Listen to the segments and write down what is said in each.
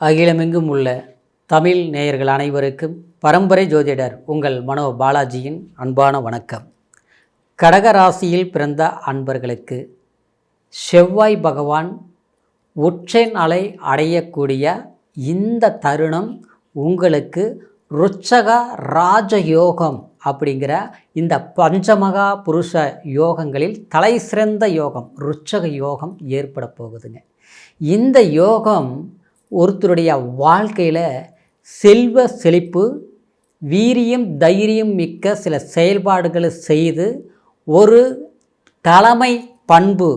அகிலமெங்கும் உள்ள தமிழ் நேயர்கள் அனைவருக்கும் பரம்பரை ஜோதிடர் உங்கள் மனோ பாலாஜியின் அன்பான வணக்கம். கடகராசியில் பிறந்த அன்பர்களுக்கு செவ்வாய் பகவான் உச்ச நிலை அடையக்கூடிய இந்த தருணம் உங்களுக்கு ருச்சக ராஜயோகம் அப்படிங்கிற இந்த பஞ்சமகா புருஷ யோகங்களில் தலை சிறந்த யோகம் ருச்சக யோகம் ஏற்பட போகுதுங்க. இந்த யோகம் ஒருத்தருடைய வாழ்க்கையில் செல்வ செழிப்பு, வீரியம், தைரியம் மிக்க சில செயல்பாடுகளை செய்து ஒரு தலைமை பண்பு,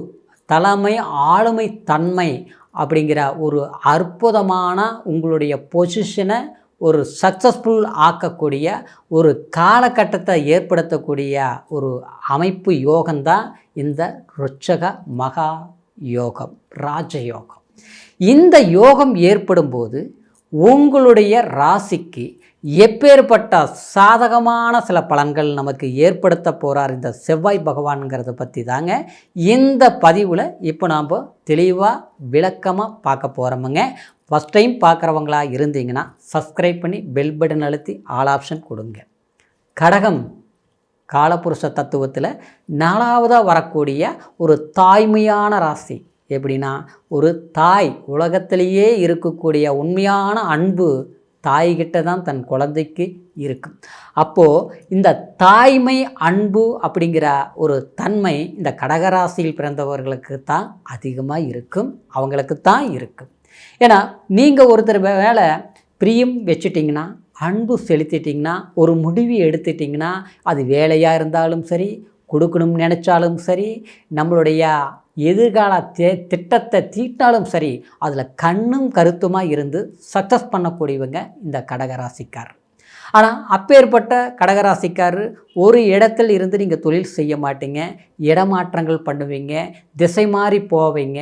தலைமை ஆளுமை தன்மை அப்படிங்கிற ஒரு அற்புதமான உங்களுடைய பொசிஷனை ஒரு சக்ஸஸ்ஃபுல் ஆக்கக்கூடிய ஒரு காலகட்டத்தை ஏற்படுத்தக்கூடிய ஒரு அமைப்பு யோகம்தான் இந்த ருச்சக மகா யோகம், ராஜயோகம். இந்த யோகம் ஏற்படும் போது உங்களுடைய ராசிக்கு எப்பேற்பட்ட சாதகமான சில பலன்கள் நமக்கு ஏற்படுத்த போகிறார் இந்த செவ்வாய் பகவான்கிறத பற்றி தாங்க இந்த பதிவில் இப்போ நாம் தெளிவாக விளக்கமாக பார்க்க போகிறோமுங்க. ஃபஸ்ட் டைம் பார்க்குறவங்களா இருந்தீங்கன்னா சப்ஸ்கிரைப் பண்ணி பெல் பட்டன் அழுத்தி ஆல் ஆப்ஷன் கொடுங்க. கடகம் காலபுருஷ தத்துவத்தில் 4வதாக வரக்கூடிய ஒரு தாய்மையான ராசி. எப்படின்னா, ஒரு தாய் உலகத்திலேயே இருக்கக்கூடிய உண்மையான அன்பு தாய்கிட்ட தான் தன் குழந்தைக்கு இருக்கும். அப்போது இந்த தாய்மை அன்பு அப்படிங்கிற ஒரு தன்மை இந்த கடகராசியில் பிறந்தவர்களுக்கு தான் அதிகமாக இருக்கும், அவங்களுக்கு தான் இருக்கும். ஏன்னா நீங்கள் ஒருத்தர் வேலை பிரியம் வச்சுட்டிங்கன்னா, அன்பு செலுத்திட்டிங்கன்னா, ஒரு முடிவு எடுத்துட்டிங்கன்னா, அது வேலையாக இருந்தாலும் சரி, கொடுக்கணும்னு நினச்சாலும் சரி, நம்மளுடைய எதிர்கால திட்டத்தை தீட்டாலும் சரி, அதில் கண்ணும் கருத்துமாக இருந்து சக்ஸஸ் பண்ணக்கூடியவங்க இந்த கடகராசிக்காரர். ஆனால் அப்பேற்பட்ட கடகராசிக்காரர் ஒரு இடத்தில் இருந்து நீங்கள் தொழில் செய்ய மாட்டீங்க, இடமாற்றங்கள் பண்ணுவீங்க, திசை மாறி போவீங்க,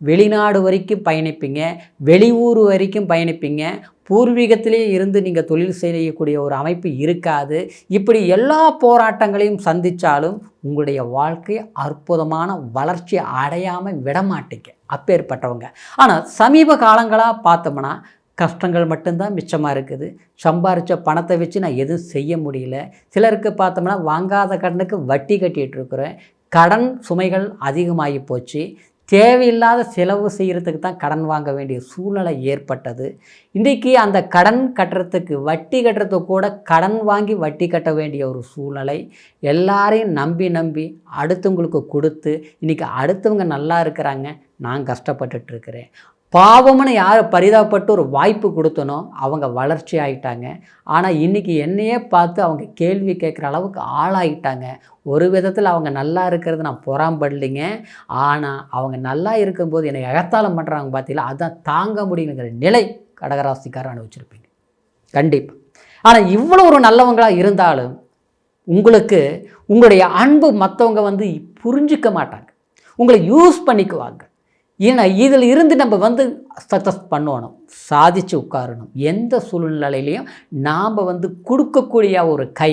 வெளிநாடு வரைக்கும் பயணிப்பீங்க, வெளியூர் வரைக்கும் பயணிப்பீங்க, பூர்வீகத்திலே இருந்து நீங்கள் தொழில் செய்யக்கூடிய ஒரு அமைப்பு இருக்காது. இப்படி எல்லா போராட்டங்களையும் சந்தித்தாலும் உங்களுடைய வாழ்க்கை அற்புதமான வளர்ச்சி அடையாமல் விடமாட்டீங்க அப்பேற்பட்டவங்க. ஆனால் சமீப காலங்களாக பார்த்தோம்னா கஷ்டங்கள் மட்டும்தான் மிச்சமாக இருக்குது. சம்பாரித்த பணத்தை வச்சு நான் எதுவும் செய்ய முடியல. சிலருக்கு பார்த்தோம்னா வாங்காத கடனுக்கு வட்டி கட்டிகிட்டு இருக்கிறேன். கடன் சுமைகள் அதிகமாகி போச்சு. தேவையில்லாத செலவு செய்கிறதுக்கு தான் கடன் வாங்க வேண்டிய சூழ்நிலை ஏற்பட்டது. இன்றைக்கி அந்த கடன் கட்டுறதுக்கு வட்டி கட்டுறதுக்கு கூட கடன் வாங்கி வட்டி கட்ட வேண்டிய ஒரு சூழ்நிலை. எல்லாரையும் நம்பி அடுத்தவங்களுக்கு கொடுத்து இன்றைக்கி அடுத்தவங்க நல்லா இருக்கிறாங்க, நான் கஷ்டப்பட்டுட்ருக்கிறேன். பாவம்னு யார் பரிதாபப்பட்டு ஒரு வாய்ப்பு கொடுத்தனோ அவங்க வளர்ச்சி ஆகிட்டாங்க. ஆனால் இன்றைக்கி என்னையே பார்த்து அவங்க கேள்வி கேட்குற அளவுக்கு ஆளாகிட்டாங்க. ஒரு விதத்தில் அவங்க நல்லா இருக்கிறது நான் பொறாம்படலைங்க. ஆனால் அவங்க நல்லா இருக்கும்போது என்னை எகத்தாளம் பண்ணுறாங்க பார்த்தீங்களா, அதுதான் தாங்க முடியுங்கிற நிலை கடகராசிக்காரர் அனுபவிச்சிருப்பீங்க கண்டிப்பாக. ஆனால் இவ்வளோ ஒரு நல்லவங்களாக இருந்தாலும் உங்களுக்கு உங்களுடைய அன்பு மற்றவங்க புரிஞ்சிக்க மாட்டாங்க, உங்களை யூஸ் பண்ணிக்குவாங்க. ஏன்னா இதில் இருந்து நம்ம சக்ஸஸ் பண்ணணும், சாதித்து உட்காரணும். எந்த சூழ்நிலையிலையும் நாம் கொடுக்கக்கூடிய ஒரு கை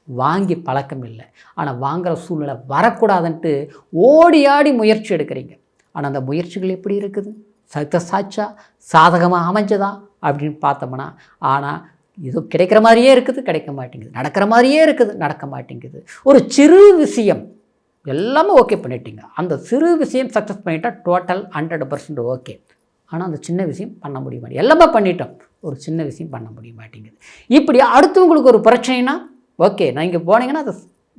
வாங்கி பழக்கம் இல்லை. ஆனால் வாங்குகிற சூழ்நிலை வரக்கூடாதுன்ட்டு ஓடி ஆடி முயற்சி எடுக்கிறீங்க. ஆனால் அந்த முயற்சிகள் எப்படி இருக்குது, சக்ஸஸ் ஆச்சா, சாதகமாக அமைஞ்சதா அப்படின்னு பார்த்தோம்னா, ஆனால் இது கிடைக்கிற மாதிரியே இருக்குது, கிடைக்க மாட்டேங்குது. நடக்கிற மாதிரியே இருக்குது, நடக்க மாட்டேங்குது. ஒரு சிறு விஷயம் எல்லாமே ஓகே பண்ணிட்டீங்க, அந்த சிறு விஷயம் சக்ஸஸ் பண்ணிட்டால் டோட்டல் 100% ஓகே. ஆனால் அந்த சின்ன விஷயம் பண்ண முடிய மாட்டேங்குது. எல்லாமே பண்ணிட்டோம், ஒரு சின்ன விஷயம் பண்ண முடிய மாட்டேங்குது. இப்படி அடுத்தவங்களுக்கு ஒரு பிரச்சனைனா ஓகே, நான் இங்கே போனீங்கன்னா அதை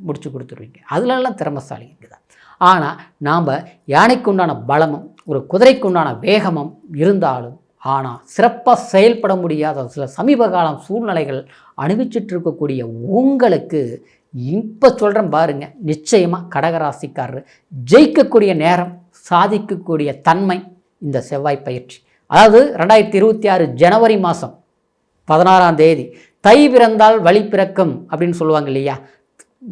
முடிச்சு கொடுத்துருவீங்க, அதிலெல்லாம் திறமசாலி இருக்குதான். ஆனால் நாம் யானைக்கு உண்டான பலமும் ஒரு குதிரைக்கு உண்டான வேகமும் இருந்தாலும் ஆனால் சிறப்பாக செயல்பட முடியாத சில சமீப காலம் சூழ்நிலைகள் அனுபவிச்சுட்டு இருக்கக்கூடிய உங்களுக்கு இப்போ சொல்கிறேன் பாருங்கள், நிச்சயமாக கடகராசிக்காரர் ஜெயிக்கக்கூடிய நேரம், சாதிக்கக்கூடிய தன்மை இந்த செவ்வாய் பயிற்சி. அதாவது 2026 ஜனவரி மாதம் 16ஆம் தேதி தை பிறந்தால் வழி பிறக்கும் அப்படின்னு சொல்லுவாங்க இல்லையா,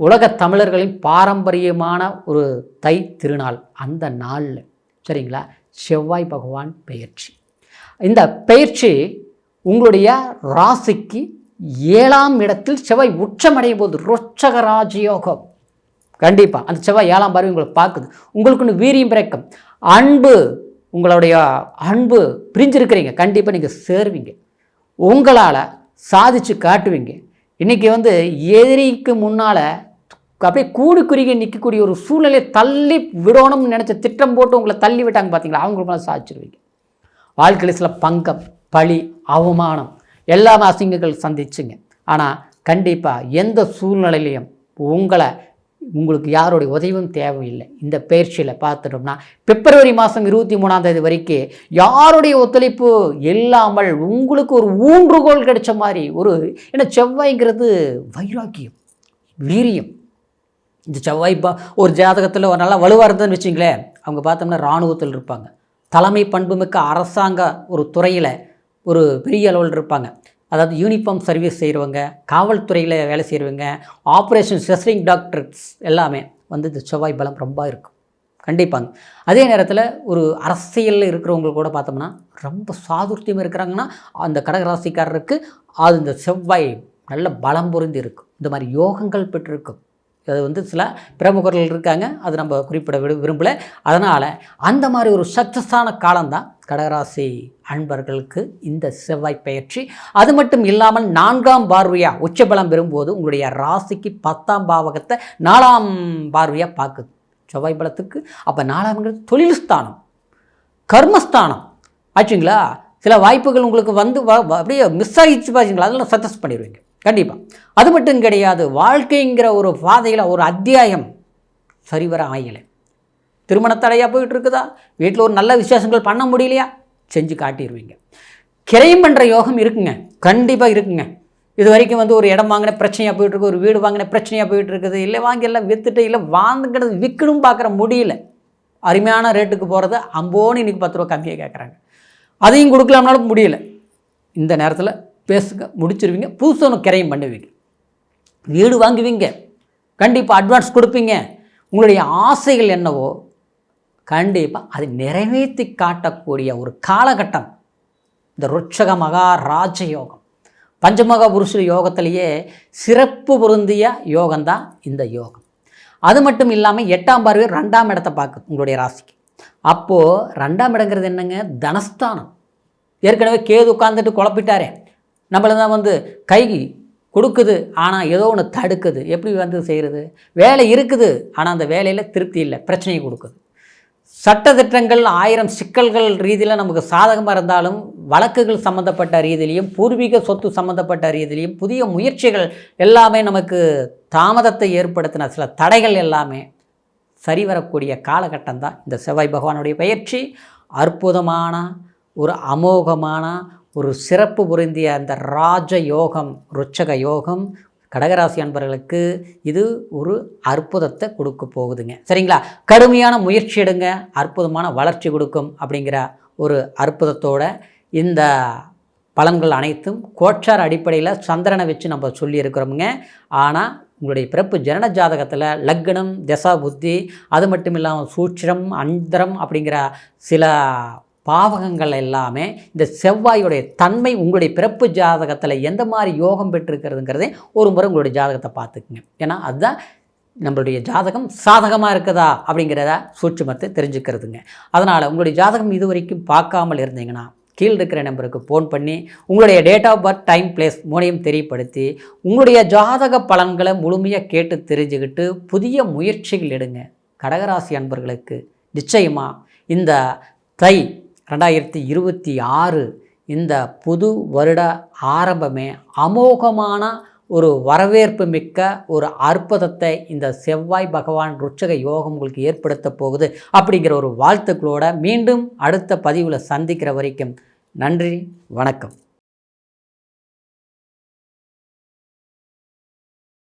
உலக தமிழர்களின் பாரம்பரியமான ஒரு தை திருநாள். அந்த நாளில் சரிங்களா செவ்வாய் பகவான் பயிற்சி. இந்த பயிற்சி உங்களுடைய ராசிக்கு 7ஆம் இடத்தில் செவ்வாய் உச்சமடையும் போது ருச்சக ராஜயோகம். கண்டிப்பாக அந்த செவ்வாய் 7ஆம் பார்வை உங்களை பார்க்குது. உங்களுக்குன்னு வீரியம் பிறக்கும், அன்பு உங்களுடைய அன்பு பிரிஞ்சிருக்கிறீங்க, கண்டிப்பாக நீங்கள் சேருவீங்க, உங்களால் சாதிச்சு காட்டுவீங்க. இன்றைக்கி எதிரிக்கு முன்னால் அப்படியே கூடு குறுகி நிற்கக்கூடிய ஒரு சூழ்நிலையை தள்ளி விடணும்னு நினச்ச திட்டம் போட்டு உங்களை தள்ளி விட்டாங்க பார்த்தீங்களா, அவங்களுக்கு மேலே சாதிச்சிருவீங்க. வாழ்க்கையில் சில பங்கம், பழி, அவமானம் எல்லாமே அசிங்கங்கள் சந்திச்சுங்க. ஆனால் கண்டிப்பாக எந்த சூழ்நிலையிலையும் உங்களுக்கு யாருடைய உதவியும் தேவையில்லை. இந்த பயிற்சியில் பார்த்துட்டோம்னா பிப்ரவரி மாதம் 23ஆம் வரைக்கும் யாருடைய ஒத்துழைப்பு இல்லாமல் உங்களுக்கு ஒரு ஊன்றுகோல் கிடைச்ச மாதிரி ஏன்னா செவ்வாய்ங்கிறது வைராக்கியம், வீரியம். இந்த செவ்வாய் ஒரு ஜாதகத்தில் ஒரு நல்லா வலுவாக இருந்ததுன்னு வச்சிங்களேன், அவங்க பார்த்தோம்னா இராணுவத்தில் இருப்பாங்க, தலைமை பண்புமிக்க அரசாங்க ஒரு துறையில் ஒரு பெரிய அளவில் இருப்பாங்க. அதாவது யூனிஃபார்ம் சர்வீஸ் செய்கிறவங்க, காவல்துறையில் வேலை செய்கிறவங்க, ஆப்ரேஷன் ஸ்பெஷலிங் டாக்டர்ஸ் எல்லாமே இந்த செவ்வாய் பலம் ரொம்ப இருக்கும் கண்டிப்பாங்க. அதே நேரத்தில் ஒரு அரசியலில் இருக்கிறவங்க கூட பார்த்தோம்னா ரொம்ப சாதுர்த்தியம் இருக்கிறாங்கன்னா அந்த கடகராசிக்காரருக்கு இந்த செவ்வாய் நல்ல பலம் பொருந்தி இருக்கும். இந்த மாதிரி யோகங்கள் பெற்றிருக்கும். அது சில பிரமுகர்கள் இருக்காங்க, அது நம்ம குறிப்பிட விரும்பலை. அதனால் அந்த மாதிரி ஒரு சக்ஸஸான காலம்தான் கடகராசி அன்பர்களுக்கு இந்த செவ்வாய் பயிற்சி. அது மட்டும் இல்லாமல் 4ஆம் பார்வையாக உச்சபலம் பெறும்போது உங்களுடைய ராசிக்கு 10ஆம் பாவகத்தை 4ஆம் பார்வையாக பார்க்குது செவ்வாய் பலத்துக்கு. அப்போ 4ஆம்ங்கிறது தொழில் ஸ்தானம், கர்மஸ்தானம் ஆச்சுங்களா. சில வாய்ப்புகள் உங்களுக்கு அப்படியே மிஸ் ஆகிடுச்சு பார்த்தீங்களா, அதெல்லாம் சக்ஸஸ் பண்ணிடுவீங்க கண்டிப்பாக. அது மட்டும் கிடையாது, வாழ்க்கைங்கிற ஒரு பாதையில் ஒரு அத்தியாயம் சரிவர ஆகலை, திருமண தடையாக போயிட்டு இருக்குதா, வீட்டில் ஒரு நல்ல விசேஷங்கள் பண்ண முடியலையா, செஞ்சு காட்டிடுவீங்க. கிரயம் பண்ணுற யோகம் இருக்குங்க, கண்டிப்பாக இருக்குங்க. இது வரைக்கும் ஒரு இடம் வாங்கின பிரச்சனையாக போயிட்டுருக்கு, ஒரு வீடு வாங்கின பிரச்சனையாக போயிட்டு இருக்குது, இல்லை வாங்கி எல்லாம் விற்றுட்டு, இல்லை வாங்குறது விற்கணும் பார்க்குற முடியல, அருமையான ரேட்டுக்கு போகிறது அம்போன்னு இன்றைக்கி 10 ரூபா கம்மியாக கேட்குறாங்க, அதையும் கொடுக்கலாம்னாலும் முடியல. இந்த நேரத்தில் பேசுங்க, முடிச்சிருவீங்க, புதுசு ஒன்று கிரையம் பண்ணுவீங்க, வீடு வாங்குவீங்க, கண்டிப்பாக அட்வான்ஸ் கொடுப்பீங்க. உங்களுடைய ஆசைகள் என்னவோ கண்டிப்பாக அதை நிறைவேற்றி காட்டக்கூடிய ஒரு காலகட்டம் இந்த ருட்சக மகா ராஜ யோகம். பஞ்சமகா புருஷ யோகத்திலேயே சிறப்பு பொருந்திய யோகம்தான் இந்த யோகம். அது மட்டும் இல்லாமல் 8ஆம் பார்வை 2ஆம் இடத்தை பார்க்குது உங்களுடைய ராசிக்கு. அப்போது 2ஆம் இடங்கிறது என்னங்க, தனஸ்தானம். ஏற்கனவே கேது உட்காந்துட்டு குழப்பிட்டாரே, நம்மளை தான் கை கொடுக்குது, ஆனால் ஏதோ ஒன்று தடுக்குது. எப்படி செய்கிறது, வேலை இருக்குது ஆனால் அந்த வேலையில் திருப்தி இல்லை, பிரச்சனையை கொடுக்குது. சட்டத்திட்டங்கள் 1000 சிக்கல்கள் ரீதியில் நமக்கு சாதகமாக இருந்தாலும் வழக்குகள் சம்மந்தப்பட்ட ரீதியிலையும் பூர்வீக சொத்து சம்மந்தப்பட்ட ரீதியிலையும் புதிய முயற்சிகள் எல்லாமே நமக்கு தாமதத்தை ஏற்படுத்தின சில தடைகள் எல்லாமே சரிவரக்கூடிய காலகட்டம் தான் இந்த செவ்வாய் பகவானுடைய பயிற்சி. அற்புதமான ஒரு அமோகமான ஒரு சிறப்பு பொருந்திய அந்த ராஜ யோகம், ருச்சக யோகம் கடகராசி அன்பர்களுக்கு இது ஒரு அற்புதத்தை கொடுக்க போகுதுங்க. சரிங்களா, கடுமையான முயற்சி எடுங்க, அற்புதமான வளர்ச்சி கொடுக்கும் அப்படிங்கிற ஒரு அற்புதத்தோட இந்த பலன்கள் அனைத்தும் கோச்சார் அடிப்படையில் சந்திரனை வச்சு நம்ம சொல்லியிருக்கிறோமுங்க. ஆனால் உங்களுடைய பிறப்பு ஜனன ஜாதகத்தில் லக்னம், தசா புத்தி, அது மட்டும் இல்லாமல் சூட்சரம், அந்தரம் அப்படிங்கிற சில பாவகங்கள் எல்லாமே இந்த செவ்வாயுடைய தன்மை உங்களுடைய பிறப்பு ஜாதகத்தில் எந்த மாதிரி யோகம் பெற்றிருக்கிறதுங்கிறதே ஒரு முறை உங்களுடைய ஜாதகத்தை பார்த்துக்குங்க. ஏன்னா அதுதான் நம்மளுடைய ஜாதகம் சாதகமாக இருக்குதா அப்படிங்கிறத சூட்சுமத்தை தெரிஞ்சுக்கிறதுங்க. அதனால் உங்களுடைய ஜாதகம் இது வரைக்கும் பார்க்காமல் இருந்தீங்கன்னா கீழே இருக்கிற நம்பருக்கு ஃபோன் பண்ணி உங்களுடைய date of birth, time, place மூணையும் தெரியப்படுத்தி உங்களுடைய ஜாதக பலன்களை முழுமையாக கேட்டு தெரிஞ்சுக்கிட்டு புதிய முயற்சிகள் எடுங்க. கடகராசி அன்பர்களுக்கு நிச்சயமாக இந்த தை 2026 இந்த புது வருட ஆரம்பமே அமோகமான ஒரு வரவேற்பு மிக்க ஒரு அற்புதத்தை இந்த செவ்வாய் பகவான் ருட்சக யோகம் உங்களுக்கு ஏற்படுத்த போகுது அப்படிங்கிற ஒரு வாழ்த்துக்களோட மீண்டும் அடுத்த பதிவில் சந்திக்கிற வரைக்கும் நன்றி, வணக்கம்.